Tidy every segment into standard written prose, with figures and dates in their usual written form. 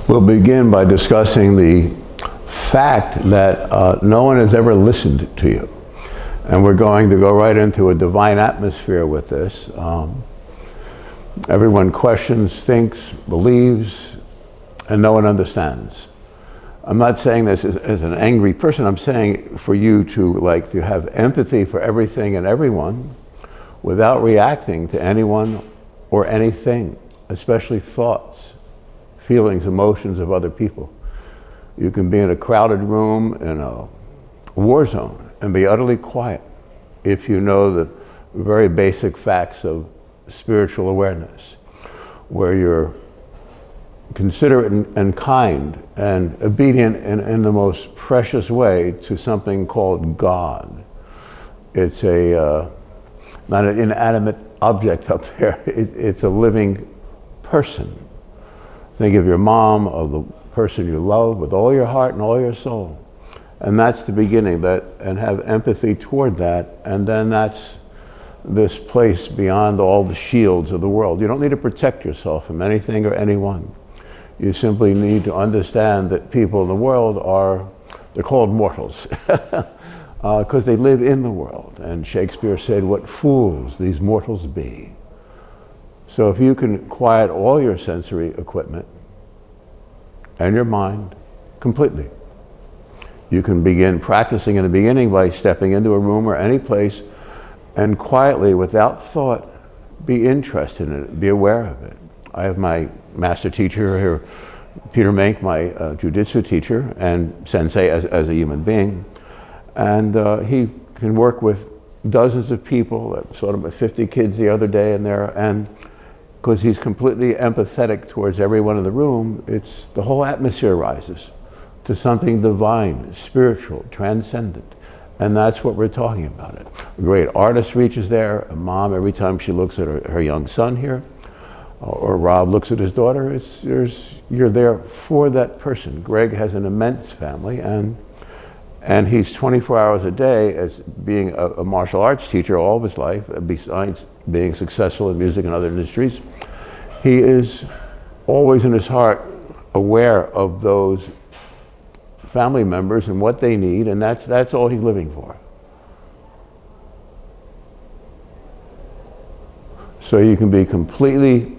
We'll begin by discussing the fact that no one has ever listened to you. And we're going to go right into a divine atmosphere with this. Everyone questions, thinks, believes, and no one understands. I'm not saying this as an angry person. I'm saying for you to have empathy for everything and everyone without reacting to anyone or anything, especially thoughts, feelings, emotions of other people. You can be in a crowded room in a war zone and be utterly quiet if you know the very basic facts of spiritual awareness, where you're considerate and kind and obedient in the most precious way to something called God. It's not an inanimate object up there. It's a living person. Think of your mom, of the person you love with all your heart and all your soul. And that's the beginning, and have empathy toward that, and then that's this place beyond all the shields of the world. You don't need to protect yourself from anything or anyone. You simply need to understand that people in the world they're called mortals, because they live in the world. And Shakespeare said, "What fools these mortals be." So if you can quiet all your sensory equipment and your mind completely, you can begin practicing in the beginning by stepping into a room or any place and quietly, without thought, be interested in it, be aware of it. I have my master teacher here, Peter Mink, my jujitsu teacher and sensei as a human being. And he can work with dozens of people. I saw him with 50 kids the other day in there, and because he's completely empathetic towards everyone in the room, the whole atmosphere rises to something divine, spiritual, transcendent. And that's what we're talking about. It. A great artist reaches there, a mom, every time she looks at her young son here, or Rob looks at his daughter, you're there for that person. Greg has an immense family, and he's 24 hours a day as being a martial arts teacher all of his life, besides being successful in music and other industries. He is always in his heart aware of those family members and what they need, and that's all he's living for. So you can be completely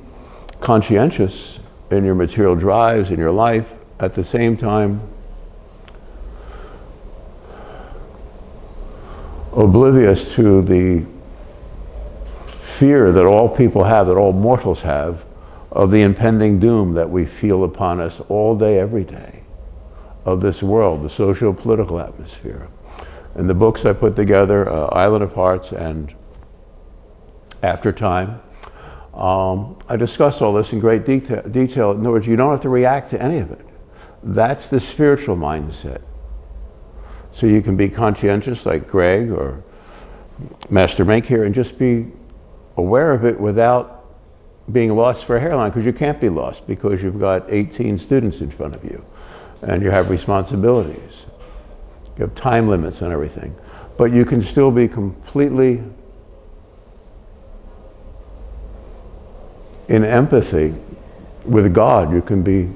conscientious in your material drives, in your life, at the same time oblivious to the fear that all people have, that all mortals have, of the impending doom that we feel upon us all day, every day, of this world, the socio-political atmosphere. In the books I put together, Island of Hearts and After Time, I discuss all this in great detail. In other words, you don't have to react to any of it. That's the spiritual mindset. So you can be conscientious like Greg or Master Mink here and just be aware of it without being lost for a hairline, because you can't be lost because you've got 18 students in front of you and you have responsibilities. You have time limits and everything. But you can still be completely in empathy with God. You can be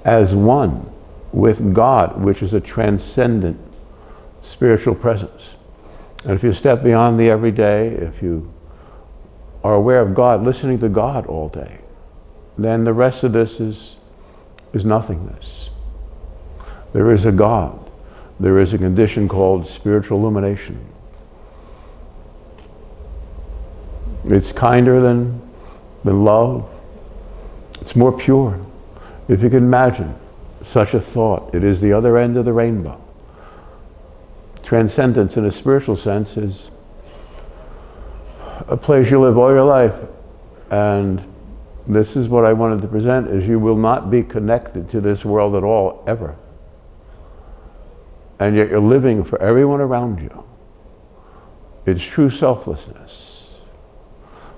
as one with God, which is a transcendent spiritual presence. And if you step beyond the everyday, if you are aware of God, listening to God all day, then the rest of this is nothingness. There is a God. There is a condition called spiritual illumination. It's kinder than love. It's more pure. If you can imagine such a thought, it is the other end of the rainbow. Transcendence in a spiritual sense is a place you live all your life. And this is what I wanted to present, is you will not be connected to this world at all, ever. And yet you're living for everyone around you. It's true selflessness.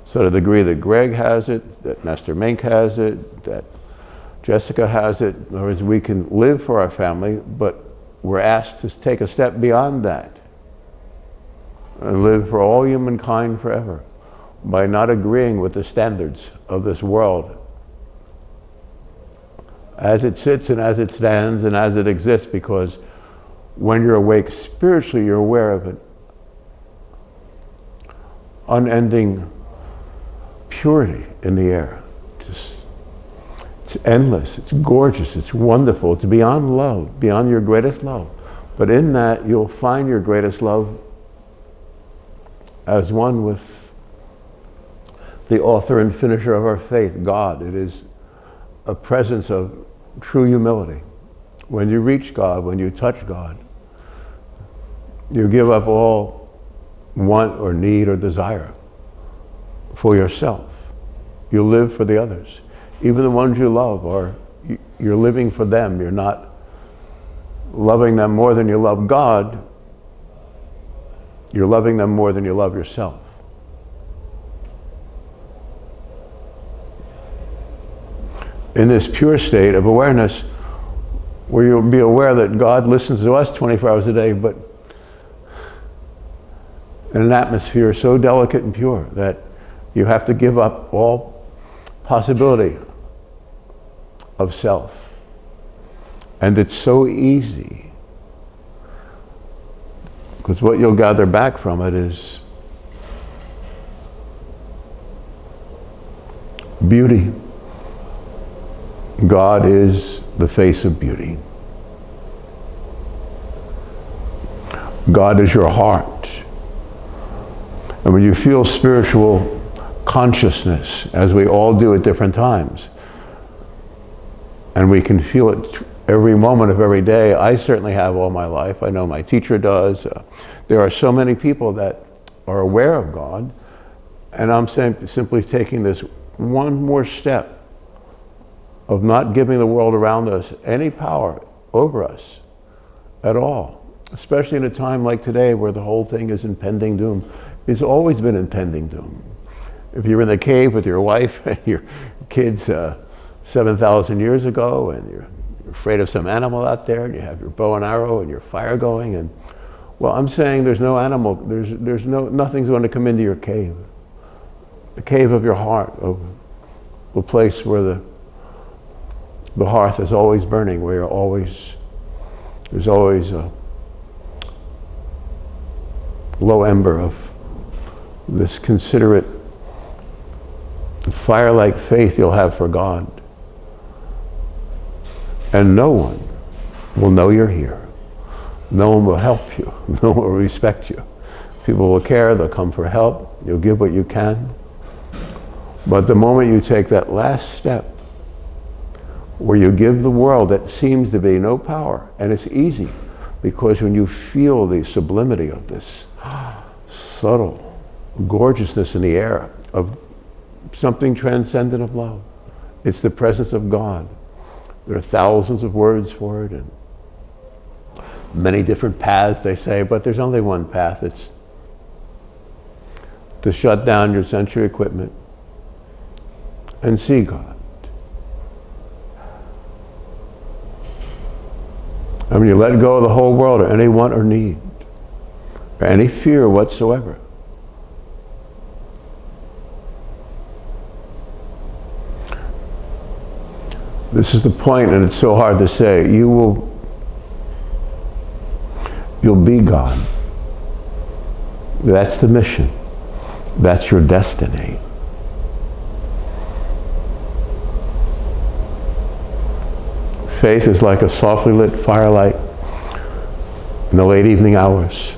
So to the degree that Greg has it, that Master Mink has it, that Jessica has it, in other words, we can live for our family, but we're asked to take a step beyond that and live for all humankind forever by not agreeing with the standards of this world as it sits and as it stands and as it exists, because when you're awake spiritually, you're aware of an unending purity in the air. It's endless, it's gorgeous, it's wonderful, it's beyond love, beyond your greatest love. But in that, you'll find your greatest love as one with the author and finisher of our faith, God. It is a presence of true humility. When you reach God, when you touch God, you give up all want or need or desire for yourself. You live for the others. Even the ones you love, or you're living for them. You're not loving them more than you love God. You're loving them more than you love yourself. In this pure state of awareness, where you'll be aware that God listens to us 24 hours a day, but in an atmosphere so delicate and pure that you have to give up all possibility of self. And it's so easy, because what you'll gather back from it is beauty. God is the face of beauty. God is your heart. And when you feel spiritual consciousness, as we all do at different times, and we can feel it every moment of every day. I certainly have all my life. I know my teacher does. There are so many people that are aware of God, and I'm simply taking this one more step of not giving the world around us any power over us at all, especially in a time like today where the whole thing is impending doom. It's always been impending doom. If you're in the cave with your wife and your kids 7,000 years ago, and you're afraid of some animal out there, and you have your bow and arrow and your fire going, and well, I'm saying there's no animal, nothing's going to come into your cave. The cave of your heart, of the place where the hearth is always burning, where there's always a low ember of this considerate, fire-like faith you'll have for God. And no one will know you're here. No one will help you. No one will respect you. People will care, they'll come for help, you'll give what you can. But the moment you take that last step, where you give the world that seems to be no power, and it's easy, because when you feel the sublimity of this subtle gorgeousness in the air of something transcendent of love, it's the presence of God. There are thousands of words for it, and many different paths, they say, but there's only one path. It's to shut down your sensory equipment and see God. I mean, you let go of the whole world, or any want or need, or any fear whatsoever. This is the point, and it's so hard to say. You'll be God. That's the mission. That's your destiny. Faith is like a softly lit firelight in the late evening hours.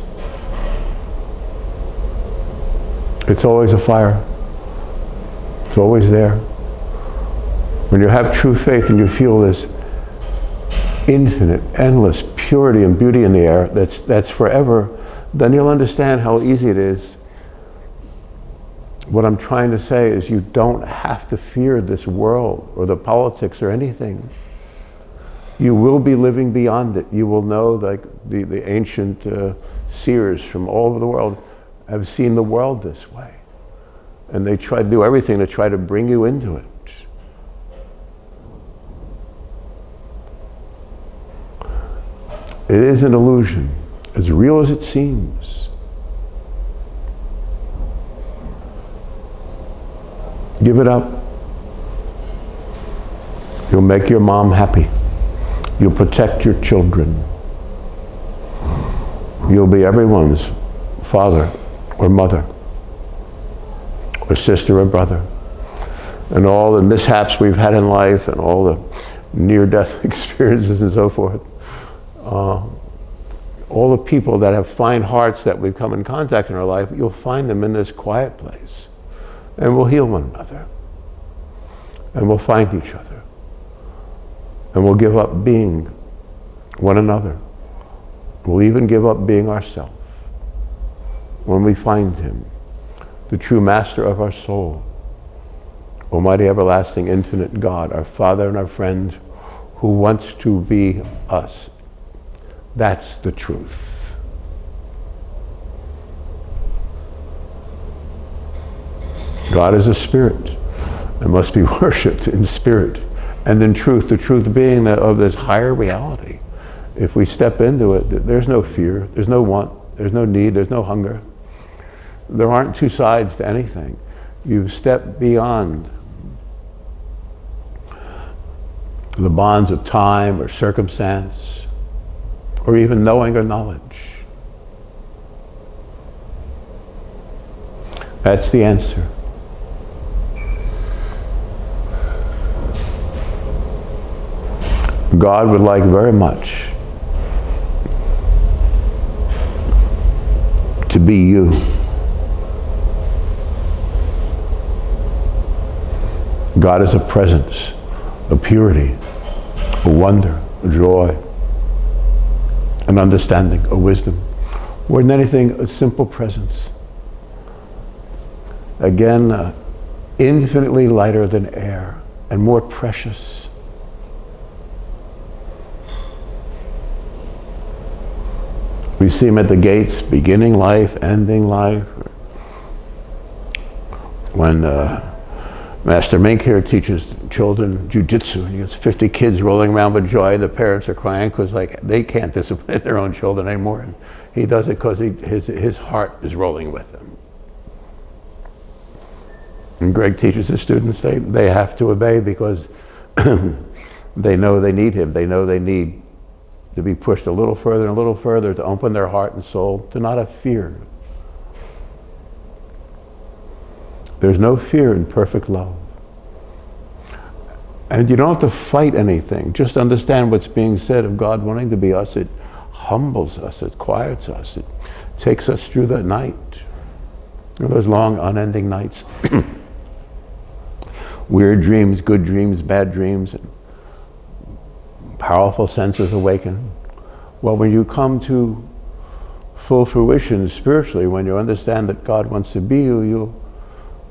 It's always a fire. It's always there. When you have true faith and you feel this infinite, endless purity and beauty in the air that's forever, then you'll understand how easy it is. What I'm trying to say is you don't have to fear this world or the politics or anything. You will be living beyond it. You will know, like the ancient seers from all over the world have seen the world this way. And they try to do everything to try to bring you into it. It is an illusion, as real as it seems. Give it up. You'll make your mom happy. You'll protect your children. You'll be everyone's father or mother or sister or brother. And all the mishaps we've had in life and all the near-death experiences and so forth, all the people that have fine hearts that we've come in contact in our life, you'll find them in this quiet place. And we'll heal one another. And we'll find each other. And we'll give up being one another. We'll even give up being ourselves when we find him, the true master of our soul, Almighty, everlasting, infinite God, our Father and our friend, who wants to be us. That's the truth. God is a spirit and must be worshipped in spirit and in truth, the truth being of this higher reality. If we step into it, there's no fear, there's no want, there's no need, there's no hunger. There aren't two sides to anything. You've stepped beyond the bonds of time or circumstance, or even knowing or knowledge. That's the answer. God would like very much to be you. God is a presence, a purity, a wonder, a joy, an understanding, a wisdom. More than anything, a simple presence. Again, infinitely lighter than air and more precious. We see him at the gates, beginning life, ending life. When Master Mink here teaches children jiu-jitsu, and he gets 50 kids rolling around with joy. The parents are crying because they can't discipline their own children anymore. And he does it because his heart is rolling with them. And Greg teaches his students they have to obey because they know they need him. They know they need to be pushed a little further and a little further to open their heart and soul, to not have fear. There's no fear in perfect love. And you don't have to fight anything. Just understand what's being said of God wanting to be us. It humbles us, it quiets us, it takes us through the night. You know, those long, unending nights. Weird dreams, good dreams, bad dreams, and powerful senses awaken. Well, when you come to full fruition spiritually, when you understand that God wants to be you, you'll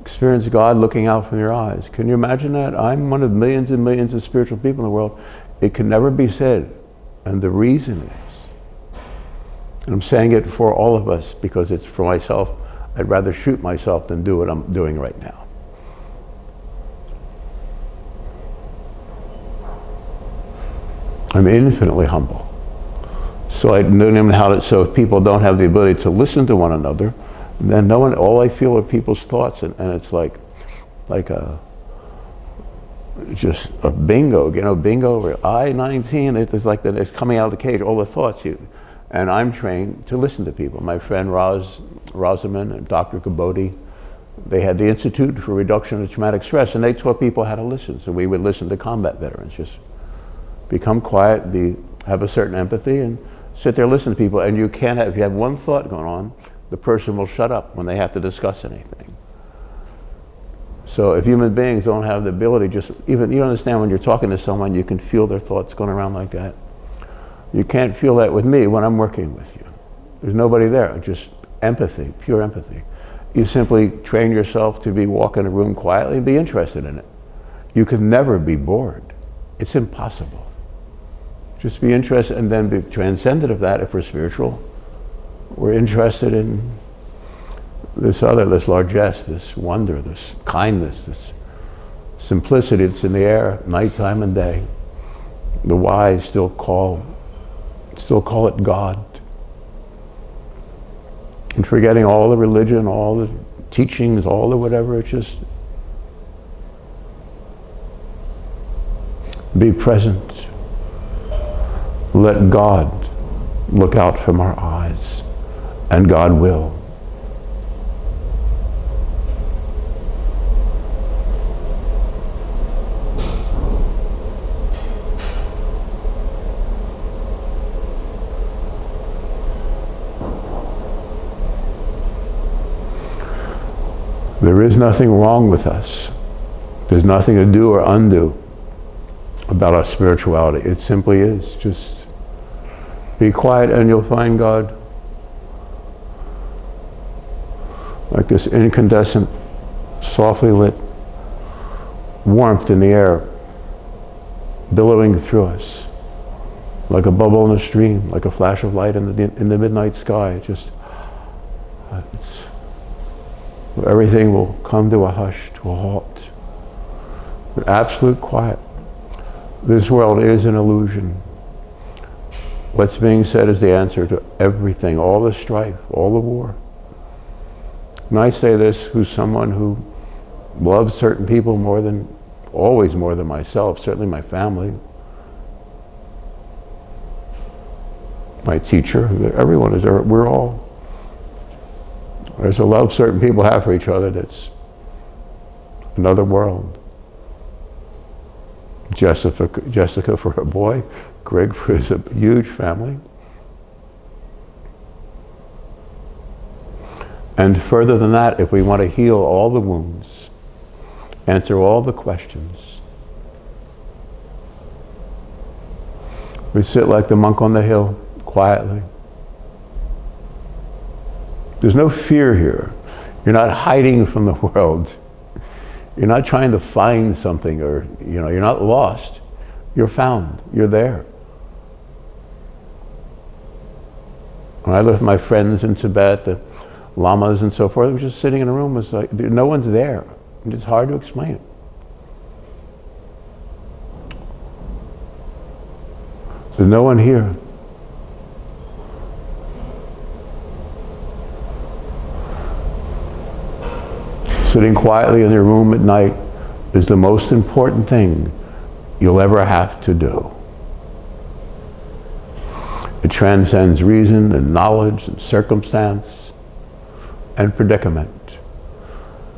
experience God looking out from your eyes. Can you imagine that? I'm one of millions and millions of spiritual people in the world. It can never be said. And the reason is, and I'm saying it for all of us because it's for myself, I'd rather shoot myself than do what I'm doing right now. I'm infinitely humble. So I don't even know how to, so if people don't have the ability to listen to one another, then all I feel are people's thoughts, and it's like just a bingo, bingo, or I-19, it's like that, it's coming out of the cage, all the thoughts. And I'm trained to listen to people. My friend Rosamond and Dr. Kabodi, they had the Institute for Reduction of Traumatic Stress, and they taught people how to listen. So we would listen to combat veterans, just become quiet, have a certain empathy, and sit there, listen to people. And you can't have, if you have one thought going on, the person will shut up when they have to discuss anything. So if human beings don't have the ability, you understand when you're talking to someone, you can feel their thoughts going around like that. You can't feel that with me when I'm working with you. There's nobody there, just empathy, pure empathy. You simply train yourself to walk in a room quietly and be interested in it. You can never be bored. It's impossible. Just be interested and then be transcendent of that if we're spiritual. We're interested in this largesse, this wonder, this kindness, this simplicity that's in the air, nighttime and day. The wise still call it God. And forgetting all the religion, all the teachings, all the whatever, it's just Be present. Let God look out from our eyes, and God will. There is nothing wrong with us. There's nothing to do or undo about our spirituality. It simply is. Just be quiet and you'll find God. Like this incandescent, softly lit warmth in the air, billowing through us, like a bubble in a stream, like a flash of light in the midnight sky. Everything will come to a hush, to a halt. Absolute quiet. This world is an illusion. What's being said is the answer to everything, all the strife, all the war. And I say this, who's someone who loves certain people always more than myself, certainly my family, my teacher, everyone is, we're all. There's a love certain people have for each other that's another world. Jessica for her boy, Greg for his huge family. And further than that, if we want to heal all the wounds, answer all the questions, we sit like the monk on the hill, quietly. There's no fear here. You're not hiding from the world. You're not trying to find something, or you're not lost. You're found. You're there. When I lived with my friends in Tibet, the lamas and so forth, we were just sitting in a room. It was like no one's there. It's hard to explain it. There's no one here. Sitting quietly in your room at night is the most important thing you'll ever have to do. It transcends reason and knowledge and circumstance and predicament,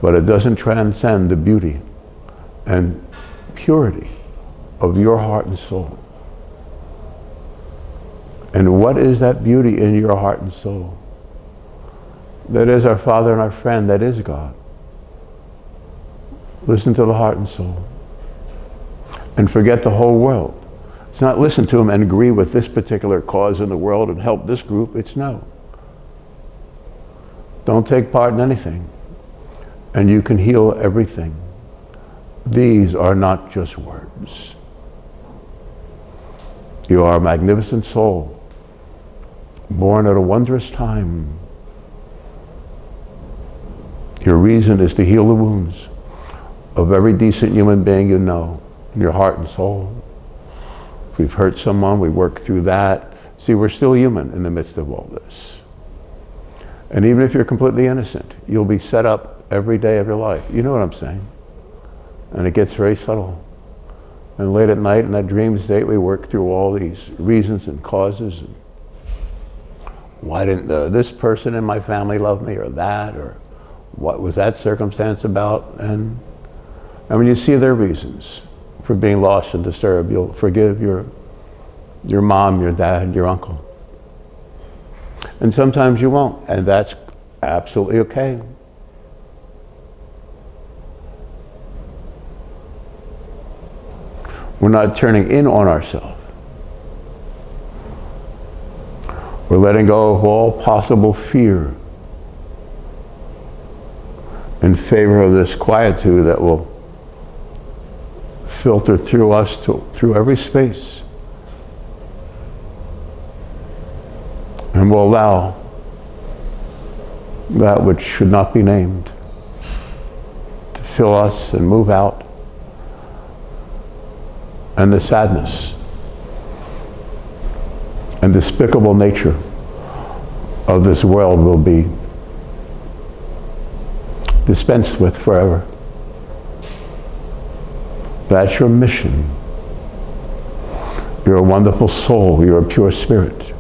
but it doesn't transcend the beauty and purity of your heart and soul. And what is that beauty in your heart and soul? That is our Father and our friend, that is God. Listen to the heart and soul. And forget the whole world. It's not listen to him and agree with this particular cause in the world and help this group. It's no. Don't take part in anything. And you can heal everything. These are not just words. You are a magnificent soul, born at a wondrous time. Your reason is to heal the wounds of every decent human being you know, in your heart and soul. If we've hurt someone, we work through that. See, we're still human in the midst of all this. And even if you're completely innocent, you'll be set up every day of your life. You know what I'm saying? And it gets very subtle. And late at night in that dream state, we work through all these reasons and causes. And why didn't this person in my family love me, or that, or what was that circumstance about? And when you see their reasons for being lost and disturbed, you'll forgive your mom, your dad, your uncle. And sometimes you won't, and that's absolutely okay. We're not turning in on ourselves. We're letting go of all possible fear in favor of this quietude that will filter through us through every space, and will allow that which should not be named to fill us and move out. And the sadness and despicable nature of this world will be dispensed with forever. That's your mission. You're a wonderful soul. You're a pure spirit.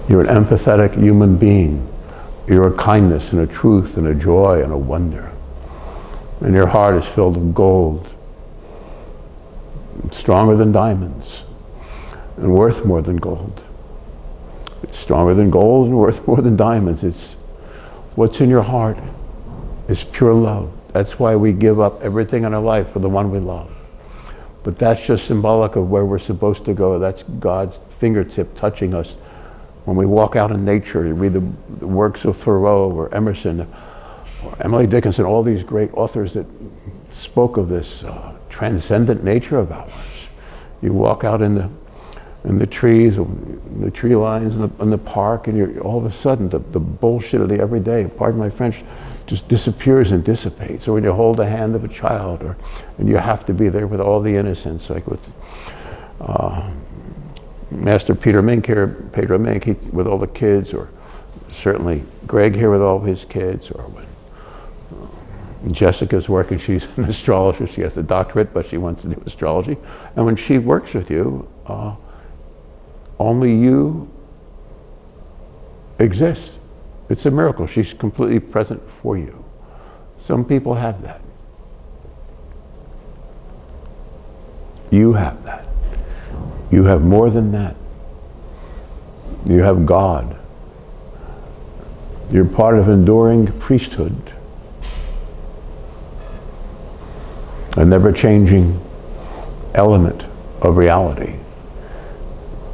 You're an empathetic human being. You're a kindness and a truth and a joy and a wonder. And your heart is filled with gold, stronger than diamonds, and worth more than gold. It's stronger than gold and worth more than diamonds. It's what's in your heart is pure love. That's why we give up everything in our life for the one we love. But that's just symbolic of where we're supposed to go. That's God's fingertip touching us. When we walk out in nature, you read the works of Thoreau or Emerson or Emily Dickinson, all these great authors that spoke of this transcendent nature of ours. You walk out in the trees, in the tree lines, in the park, and you're, all of a sudden the bullshit of the everyday, pardon my French, just disappears and dissipates. Or when you hold the hand of a child, and you have to be there with all the innocence, like with Master Pedro Mink, with all the kids, or certainly Greg here with all his kids, or when Jessica's working, she's an astrologer, she has a doctorate, but she wants to do astrology. And when she works with you, only you exist. It's a miracle. She's completely present for you. Some people have that. You have that. You have more than that. You have God. You're part of enduring priesthood. A never-changing element of reality.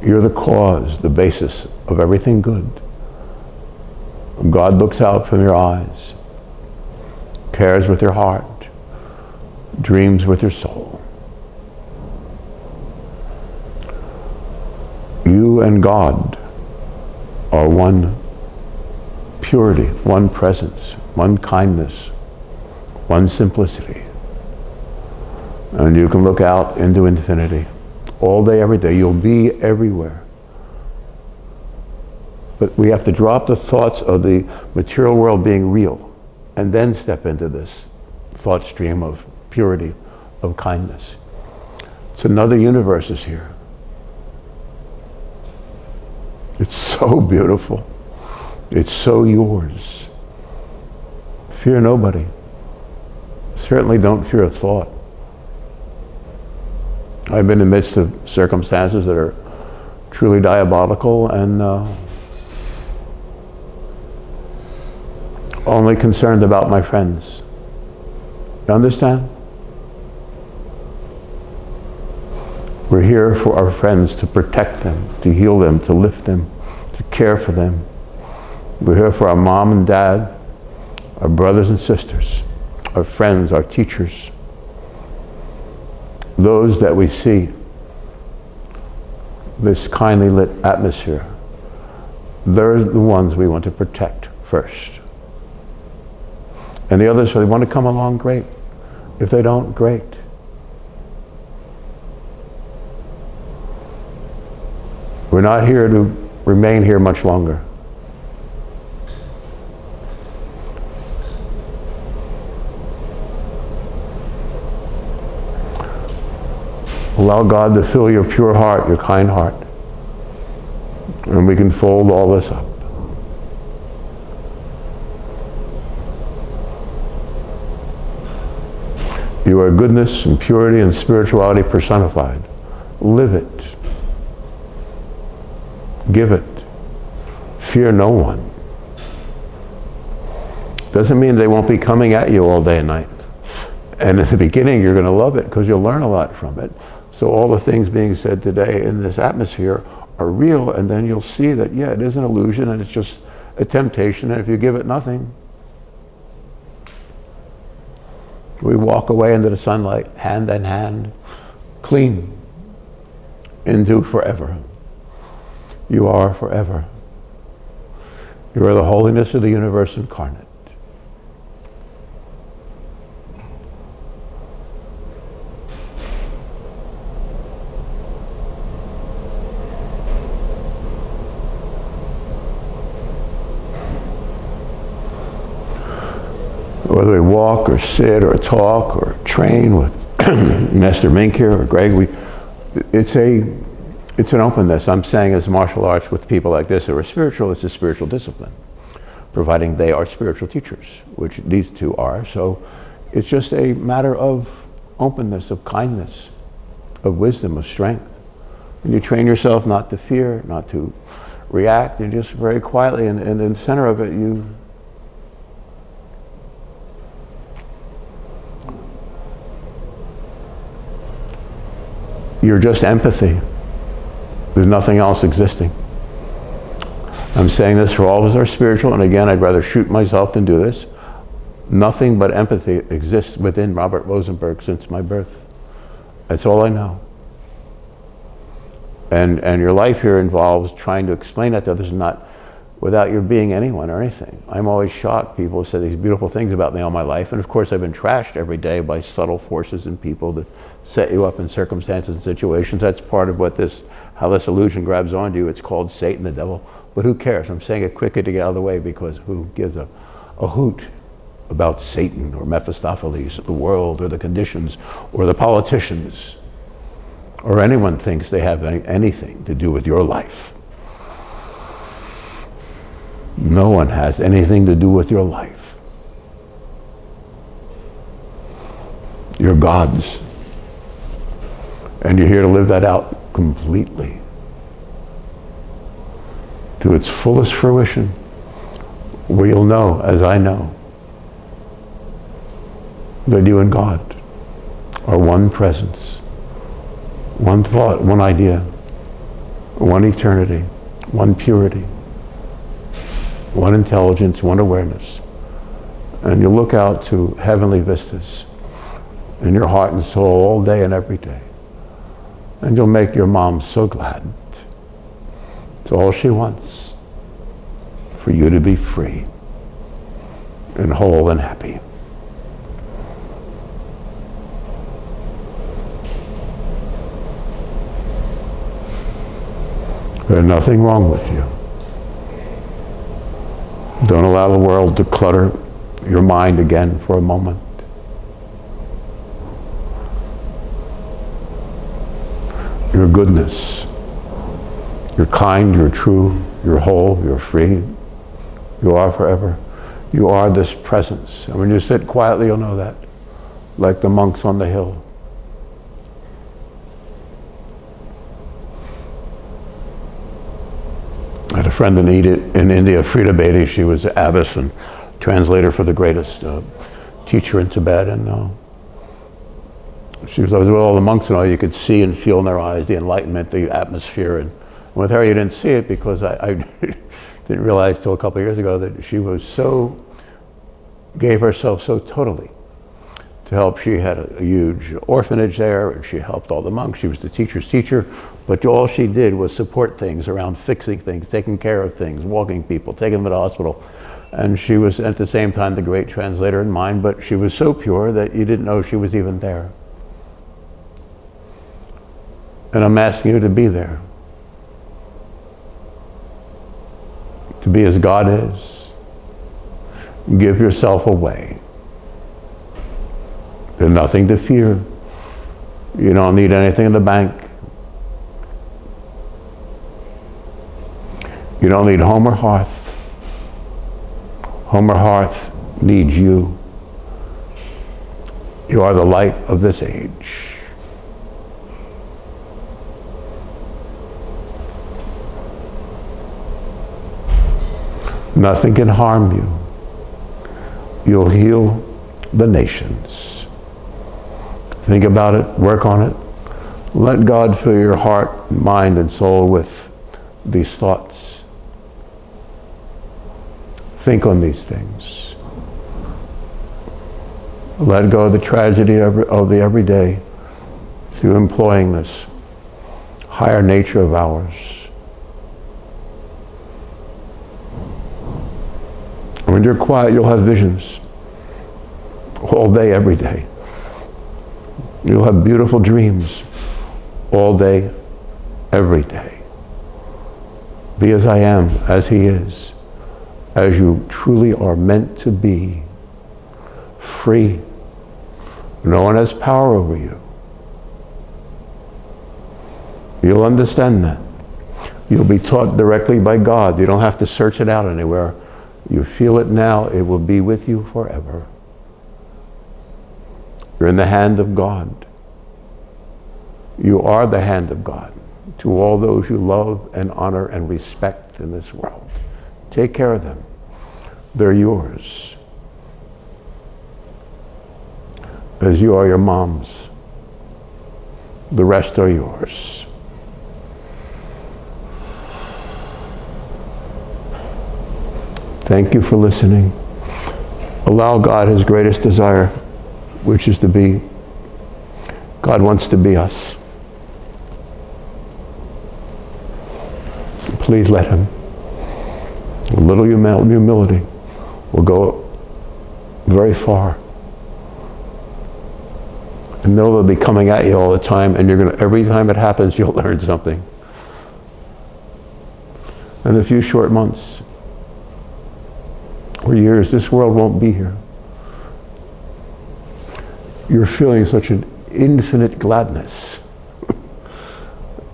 You're the cause, the basis of everything good. God looks out from your eyes, cares with your heart, dreams with your soul. You and God are one purity, one presence, one kindness, one simplicity. And you can look out into infinity all day, every day. You'll be everywhere. But we have to drop the thoughts of the material world being real and then step into this thought stream of purity, of kindness. It's another universe is here. It's so beautiful. It's so yours. Fear nobody. Certainly don't fear a thought. I've been in the midst of circumstances that are truly diabolical and only concerned about my friends. You understand? We're here for our friends, to protect them, to heal them, to lift them, to care for them. We're here for our mom and dad, our brothers and sisters, our friends, our teachers, those that we see, this kindly lit atmosphere. They're the ones we want to protect first. And the others, if they want to come along, great. If they don't, great. We're not here to remain here much longer. Allow God to fill your pure heart, your kind heart. And we can fold all this up. You are goodness and purity and spirituality personified. Live it. Give it. Fear no one. Doesn't mean they won't be coming at you all day and night. And in the beginning, you're going to love it because you'll learn a lot from it. So all the things being said today in this atmosphere are real, and then you'll see that, yeah, it is an illusion and it's just a temptation, and if you give it nothing, we walk away into the sunlight, hand in hand, clean, into forever. You are forever. You are the holiness of the universe incarnate. Whether we walk or sit or talk or train with Master Mink here or Greg, it's a It's an openness. I'm saying as martial arts with people like this who are spiritual, it's a spiritual discipline, providing they are spiritual teachers, which these two are. So it's just a matter of openness, of kindness, of wisdom, of strength. And you train yourself not to fear, not to react, and just very quietly, and in the center of it, you're just empathy. There's nothing else existing. I'm saying this for all of us are spiritual, and again, I'd rather shoot myself than do this. Nothing but empathy exists within Robert Rosenberg since my birth. That's all I know. And your life here involves trying to explain that to others, not without your being anyone or anything. I'm always shocked. People have said these beautiful things about me all my life, and of course I've been trashed every day by subtle forces and people that set you up in circumstances and situations. That's part of what how this illusion grabs onto you. It's called Satan, the devil. But who cares? I'm saying it quickly to get out of the way, because who gives a hoot about Satan or Mephistopheles or the world or the conditions or the politicians or anyone thinks they have anything to do with your life. No one has anything to do with your life. You're God's. And you're here to live that out completely to its fullest fruition, where you'll know, as I know, that you and God are one presence, one thought, one idea, one eternity, one purity, one intelligence, one awareness. And you look out to heavenly vistas in your heart and soul all day and every day. And you'll make your mom so glad. It's all she wants, for you to be free and whole and happy. There's nothing wrong with you. Don't allow the world to clutter your mind again for a moment. Your goodness. You're kind, you're true, you're whole, you're free. You are forever. You are this presence. And when you sit quietly, you'll know that, like the monks on the hill. I had a friend in India, Frida Bedi. She was an abbess and translator for the greatest teacher in Tibet. And she was always with all the monks and all. You could see and feel in their eyes the enlightenment, the atmosphere. And with her, you didn't see it, because I didn't realize till a couple of years ago that she was gave herself so totally to help. She had a huge orphanage there, and she helped all the monks. She was the teacher's teacher. But all she did was support things around fixing things, taking care of things, walking people, taking them to the hospital. And she was at the same time the great translator in mind, but she was so pure that you didn't know she was even there. And I'm asking you to be there. To be as God is. Give yourself away. There's nothing to fear. You don't need anything in the bank. You don't need home or hearth. Home or hearth needs you. You are the light of this age. Nothing can harm you. You'll heal the nations. Think about it, work on it. Let God fill your heart, mind, and soul with these thoughts. Think on these things. Let go of the tragedy of the everyday through employing this higher nature of ours. When you're quiet, you'll have visions all day, every day. You'll have beautiful dreams all day, every day. Be as I am, as He is, as you truly are meant to be, free. No one has power over you. You'll understand that. You'll be taught directly by God. You don't have to search it out anywhere. You feel it now. It will be with you forever. You're in the hand of God. You are the hand of God to all those you love and honor and respect in this world. Take care of them. They're yours. As you are your mom's. The rest are yours. Thank you for listening. Allow God his greatest desire, which is to be. God wants to be us. Please let him. A little humility will go very far. And they'll be coming at you all the time, and every time it happens, you'll learn something. In a few short months or years, this world won't be here. You're feeling such an infinite gladness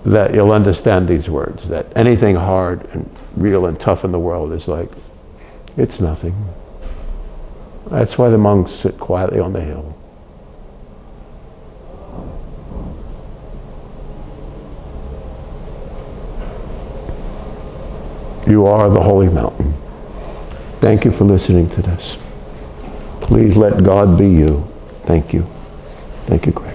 that you'll understand these words, that anything hard and real and tough in the world is like, it's nothing. That's why the monks sit quietly on the hill. You are the holy mountain. Thank you for listening to this. Please let God be you. Thank you. Thank you, Greg.